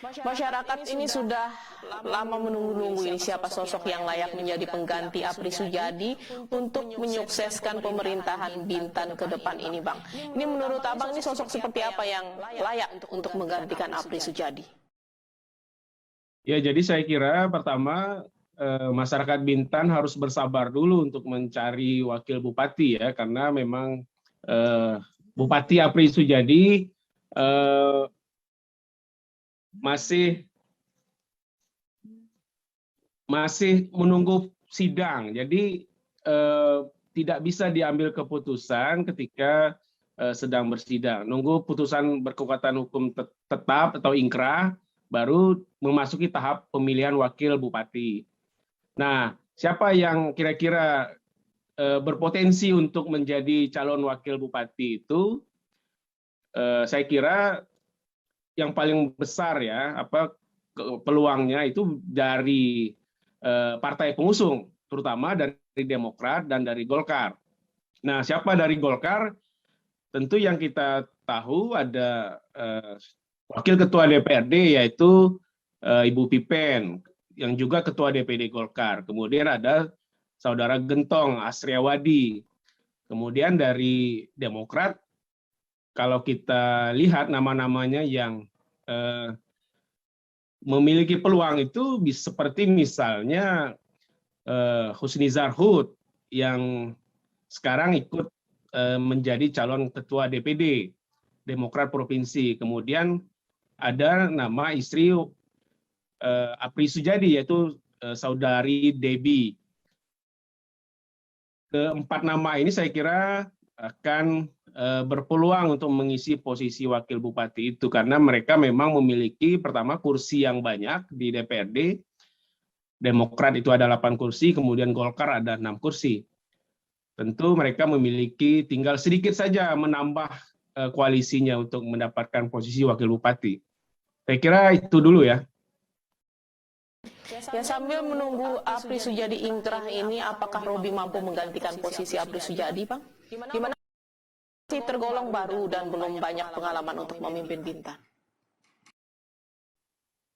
Masyarakat ini sudah lama menunggu-nunggu ini siapa sosok yang layak menjadi pengganti Apri Sujadi untuk menyukseskan pemerintahan Bintan ke depan ini, Bang. Ini menurut Abang ini sosok seperti apa yang layak untuk menggantikan Apri Sujadi? Ya, jadi saya kira pertama masyarakat Bintan harus bersabar dulu untuk mencari wakil bupati ya, karena memang Bupati Apri Sujadi masih menunggu sidang, jadi tidak bisa diambil keputusan ketika sedang bersidang. Nunggu putusan berkekuatan hukum tetap atau ingkrah, baru memasuki tahap pemilihan wakil bupati. Nah, siapa yang kira-kira berpotensi untuk menjadi calon wakil bupati itu? Saya kira yang paling besar ya, peluangnya itu dari partai pengusung, terutama dari Demokrat dan dari Golkar. Nah, siapa dari Golkar? Tentu yang kita tahu ada Wakil Ketua DPRD yaitu Ibu Pipen, yang juga Ketua DPD Golkar. Kemudian ada Saudara Gentong Asriawadi. Kemudian dari Demokrat, kalau kita lihat nama-namanya yang memiliki peluang itu seperti misalnya Husnizar Hud yang sekarang ikut menjadi calon ketua DPD Demokrat Provinsi. Kemudian ada nama istri Apri Sujadi yaitu saudari Debbie. Keempat nama ini saya kira akan berpeluang untuk mengisi posisi wakil bupati itu karena mereka memang memiliki pertama kursi yang banyak di DPRD. Demokrat itu ada 8 kursi, kemudian Golkar ada 6 kursi. Tentu mereka memiliki tinggal sedikit saja menambah koalisinya untuk mendapatkan posisi wakil bupati. Saya kira itu dulu ya. Ya, sambil menunggu Apri Sujadi ingkrah ini, apakah Robi mampu menggantikan posisi Apri Sujadi, Bang? Di mana masih tergolong baru dan belum banyak pengalaman untuk memimpin Bintan.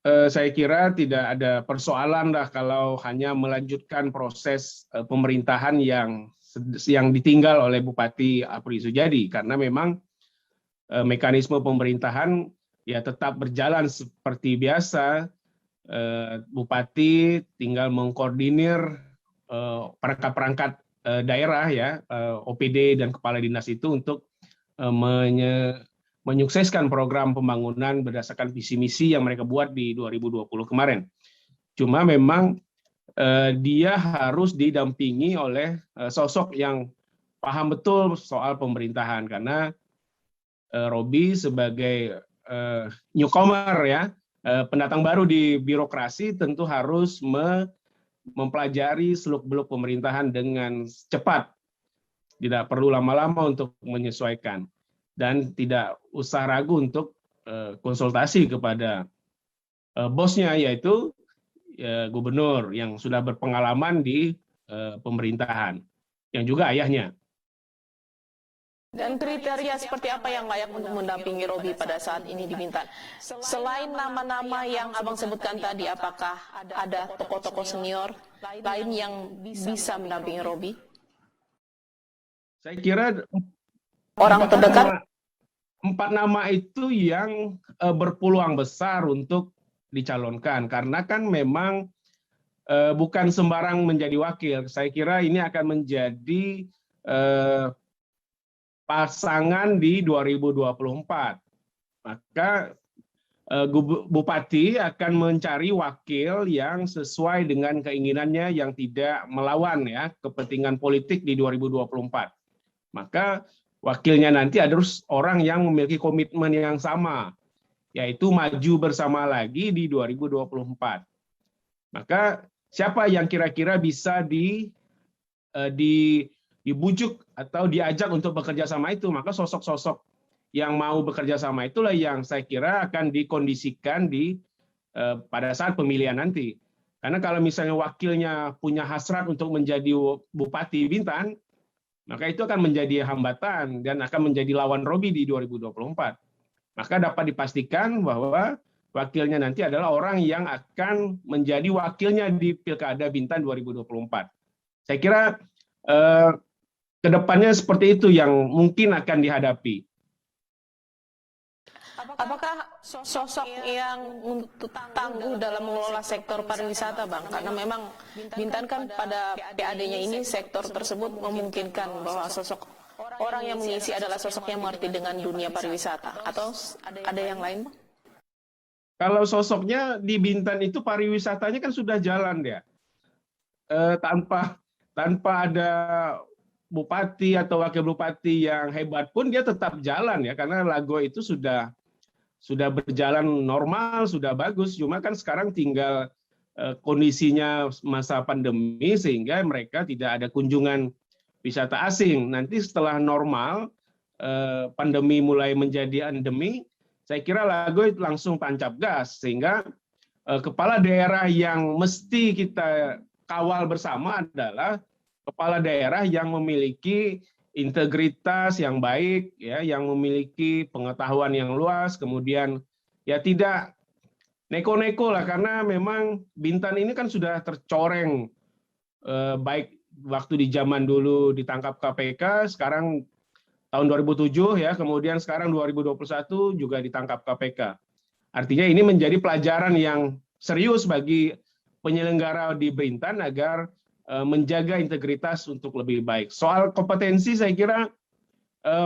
Saya kira tidak ada persoalan lah kalau hanya melanjutkan proses pemerintahan yang ditinggal oleh Bupati Apri Sujadi, karena memang mekanisme pemerintahan ya tetap berjalan seperti biasa. Bupati tinggal mengkoordinir perangkat-perangkat daerah ya, OPD dan kepala dinas itu untuk menyukseskan program pembangunan berdasarkan visi misi yang mereka buat di 2020 kemarin. Cuma memang dia harus didampingi oleh sosok yang paham betul soal pemerintahan, karena Robi sebagai newcomer ya, pendatang baru di birokrasi tentu harus mempelajari seluk-beluk pemerintahan dengan cepat. Tidak perlu lama-lama untuk menyesuaikan. Dan tidak usah ragu untuk konsultasi kepada bosnya, yaitu gubernur yang sudah berpengalaman di pemerintahan, yang juga ayahnya. Dan kriteria seperti apa yang layak untuk mendampingi Robi pada saat ini di Bintan? Selain nama-nama yang Abang sebutkan tadi, apakah ada tokoh-tokoh senior lain yang bisa mendampingi Robi? Saya kira orang terdekat 4 nama itu yang berpeluang besar untuk dicalonkan, karena kan memang bukan sembarang menjadi wakil. Saya kira ini akan menjadi pasangan di 2024. Maka Bupati akan mencari wakil yang sesuai dengan keinginannya, yang tidak melawan ya kepentingan politik di 2024. Maka wakilnya nanti harus orang yang memiliki komitmen yang sama, yaitu maju bersama lagi di 2024. Maka siapa yang kira-kira bisa dibujuk atau diajak untuk bekerja sama itu, maka sosok-sosok yang mau bekerja sama itulah yang saya kira akan dikondisikan pada saat pemilihan nanti. Karena kalau misalnya wakilnya punya hasrat untuk menjadi Bupati Bintan, maka itu akan menjadi hambatan dan akan menjadi lawan Robi di 2024. Maka dapat dipastikan bahwa wakilnya nanti adalah orang yang akan menjadi wakilnya di Pilkada Bintan 2024. Saya kira kedepannya seperti itu yang mungkin akan dihadapi. Apakah sosok yang untuk tangguh dalam mengelola sektor pariwisata, Bang? Karena memang Bintan kan pada PAD-nya ini sektor tersebut memungkinkan bahwa sosok orang yang mengisi adalah sosok yang mengerti dengan dunia pariwisata. Atau ada yang lain, Bang? Kalau sosoknya di Bintan itu pariwisatanya kan sudah jalan ya, tanpa ada bupati atau wakil bupati yang hebat pun dia tetap jalan ya, karena Lago itu sudah berjalan normal, sudah bagus. Cuma kan sekarang tinggal kondisinya masa pandemi sehingga mereka tidak ada kunjungan wisata asing. Nanti setelah normal, pandemi mulai menjadi endemi, saya kira Lago langsung tancap gas, sehingga kepala daerah yang mesti kita kawal bersama adalah kepala daerah yang memiliki integritas yang baik, ya, yang memiliki pengetahuan yang luas, kemudian ya tidak neko-neko lah, karena memang Bintan ini kan sudah tercoreng, baik waktu di zaman dulu ditangkap KPK, sekarang tahun 2007 ya, kemudian sekarang 2021 juga ditangkap KPK. Artinya ini menjadi pelajaran yang serius bagi penyelenggara di Bintan agar menjaga integritas untuk lebih baik. Soal kompetensi saya kira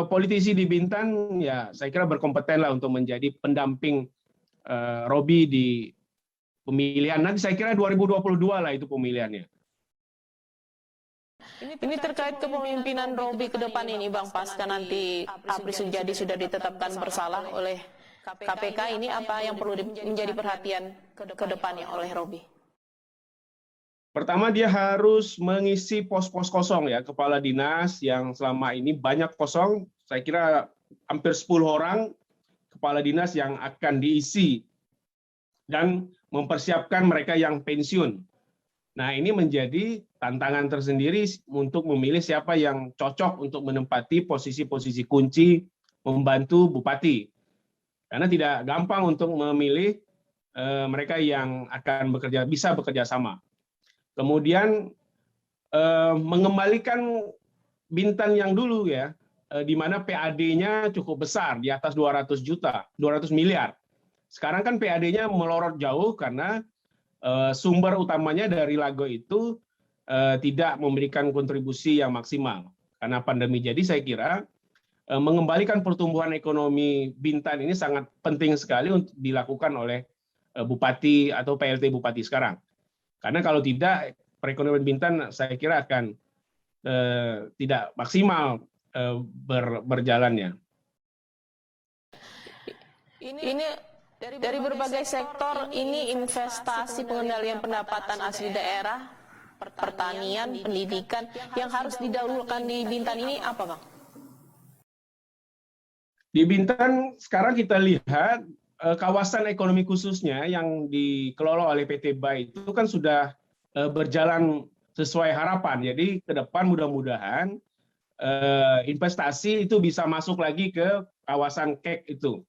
politisi di Bintan ya saya kira berkompeten lah untuk menjadi pendamping Robi di pemilihan. Nanti saya kira 2022 lah itu pemilihannya. Ini terkait kepemimpinan Robi ke depan ini, Bang, pasca nanti Apri Sujadi sudah ditetapkan bersalah oleh KPK, ini apa yang perlu menjadi perhatian ke depannya oleh Robi? Pertama, dia harus mengisi pos-pos kosong ya, kepala dinas yang selama ini banyak kosong. Saya kira hampir 10 orang kepala dinas yang akan diisi dan mempersiapkan mereka yang pensiun. Nah, ini menjadi tantangan tersendiri untuk memilih siapa yang cocok untuk menempati posisi-posisi kunci membantu bupati. Karena tidak gampang untuk memilih mereka yang akan bisa bekerja sama. Kemudian mengembalikan Bintan yang dulu ya, di mana PAD-nya cukup besar, di atas 200 miliar. Sekarang kan PAD-nya melorot jauh karena sumber utamanya dari Lago itu tidak memberikan kontribusi yang maksimal karena pandemi. Jadi saya kira mengembalikan pertumbuhan ekonomi Bintan ini sangat penting sekali untuk dilakukan oleh bupati atau PLT bupati sekarang. Karena kalau tidak, perekonomian Bintan saya kira akan tidak maksimal berjalannya. Ini dari berbagai sektor, ini investasi pengendalian pendapatan asli daerah, pertanian, pendidikan, yang harus didahulukan di Bintan ini apa, Bang? Di Bintan sekarang kita lihat kawasan ekonomi khususnya yang dikelola oleh PT BAI itu kan sudah berjalan sesuai harapan. Jadi ke depan mudah-mudahan investasi itu bisa masuk lagi ke kawasan KEK itu.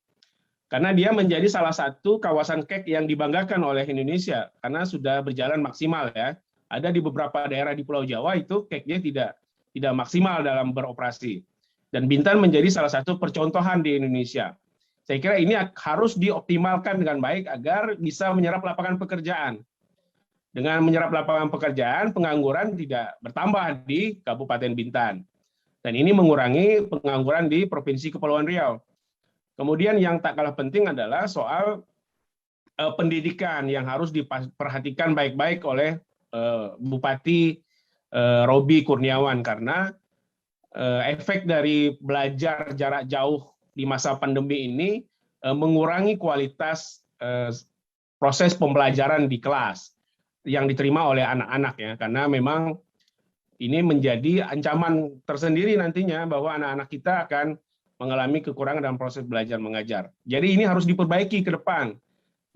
Karena dia menjadi salah satu kawasan KEK yang dibanggakan oleh Indonesia karena sudah berjalan maksimal ya. Ada di beberapa daerah di Pulau Jawa itu KEK-nya tidak maksimal dalam beroperasi. Dan Bintan menjadi salah satu percontohan di Indonesia. Saya kira ini harus dioptimalkan dengan baik agar bisa menyerap lapangan pekerjaan. Dengan menyerap lapangan pekerjaan, pengangguran tidak bertambah di Kabupaten Bintan. Dan ini mengurangi pengangguran di Provinsi Kepulauan Riau. Kemudian yang tak kalah penting adalah soal pendidikan yang harus diperhatikan baik-baik oleh Bupati Robi Kurniawan, karena efek dari belajar jarak jauh di masa pandemi ini mengurangi kualitas proses pembelajaran di kelas yang diterima oleh anak-anak ya, karena memang ini menjadi ancaman tersendiri nantinya bahwa anak-anak kita akan mengalami kekurangan dalam proses belajar mengajar. Jadi ini harus diperbaiki ke depan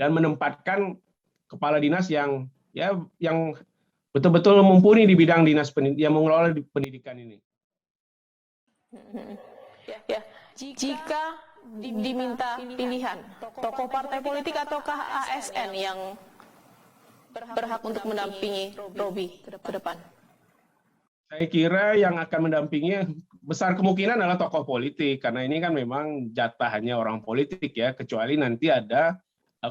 dan menempatkan kepala dinas yang betul-betul mumpuni di bidang dinas yang mengelola pendidikan ini. Ya, jika diminta pilihan, tokoh partai politik ataukah ASN yang berhak untuk mendampingi Robi ke depan? Saya kira yang akan mendampingi besar kemungkinan adalah tokoh politik, karena ini kan memang jatahannya orang politik ya, kecuali nanti ada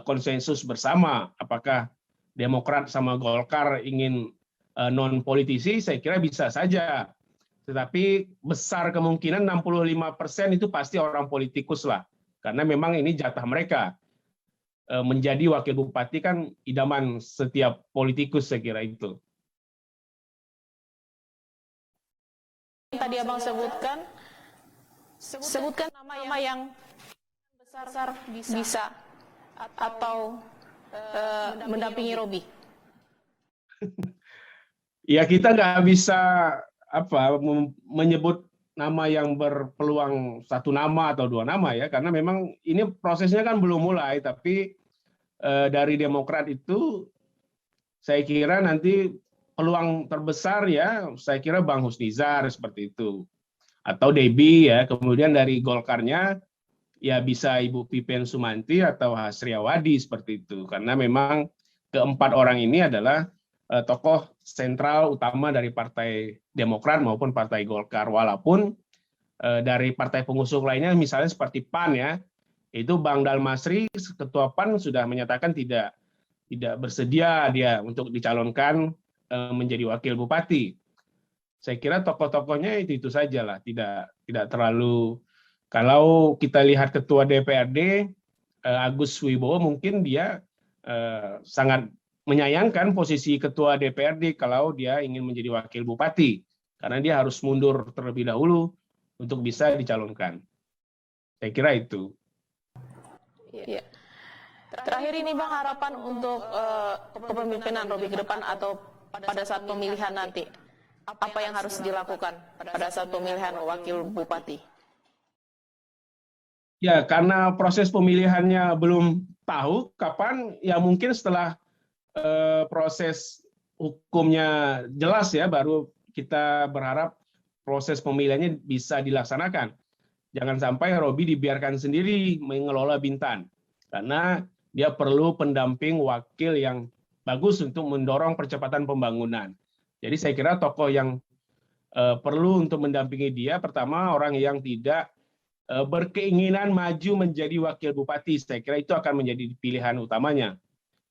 konsensus bersama. Apakah Demokrat sama Golkar ingin non-politisi, saya kira bisa saja. Tetapi besar kemungkinan 65% itu pasti orang politikus lah, karena memang ini jatah mereka. Menjadi wakil bupati kan idaman setiap politikus, saya kira itu. Tadi Abang sebutkan nama yang besar bisa atau mendampingi Robi. Ya, kita nggak bisa menyebut nama yang berpeluang satu nama atau dua nama ya, karena memang ini prosesnya kan belum mulai. Tapi dari Demokrat itu saya kira nanti peluang terbesar ya, saya kira Bang Husnizar seperti itu, atau Debbie ya. Kemudian dari Golkarnya ya bisa Ibu Pipen Sumanti atau Hasriawadi seperti itu, karena memang keempat orang ini adalah tokoh sentral utama dari Partai Demokrat maupun Partai Golkar. Walaupun dari partai pengusung lainnya misalnya seperti PAN ya, itu Bang Dalmasri ketua PAN sudah menyatakan tidak bersedia dia untuk dicalonkan menjadi wakil bupati. Saya kira tokoh-tokohnya itu saja lah, tidak terlalu. Kalau kita lihat ketua DPRD Agus Wibowo, mungkin dia sangat menyayangkan posisi ketua DPRD kalau dia ingin menjadi wakil bupati, karena dia harus mundur terlebih dahulu untuk bisa dicalonkan. Saya kira itu. Ya. Terakhir ini Bang, harapan untuk kepemimpinan Robi ke depan atau pada saat pemilihan nanti, apa yang harus dilakukan pada saat pemilihan wakil bupati? Ya, karena proses pemilihannya belum tahu kapan, ya mungkin setelah proses hukumnya jelas ya, baru kita berharap proses pemilihannya bisa dilaksanakan. Jangan sampai Robi dibiarkan sendiri mengelola Bintan, karena dia perlu pendamping wakil yang bagus untuk mendorong percepatan pembangunan. Jadi saya kira tokoh yang perlu untuk mendampingi dia, pertama orang yang tidak berkeinginan maju menjadi wakil bupati. Saya kira itu akan menjadi pilihan utamanya.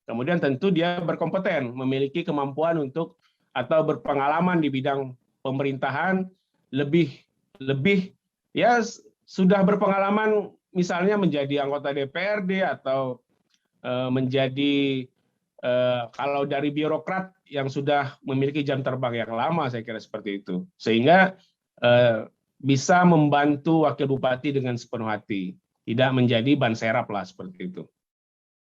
Kemudian tentu dia berkompeten, memiliki kemampuan untuk atau berpengalaman di bidang pemerintahan, lebih ya sudah berpengalaman misalnya menjadi anggota DPRD atau menjadi kalau dari birokrat yang sudah memiliki jam terbang yang lama, saya kira seperti itu. Sehingga bisa membantu wakil bupati dengan sepenuh hati, tidak menjadi ban serap lah seperti itu.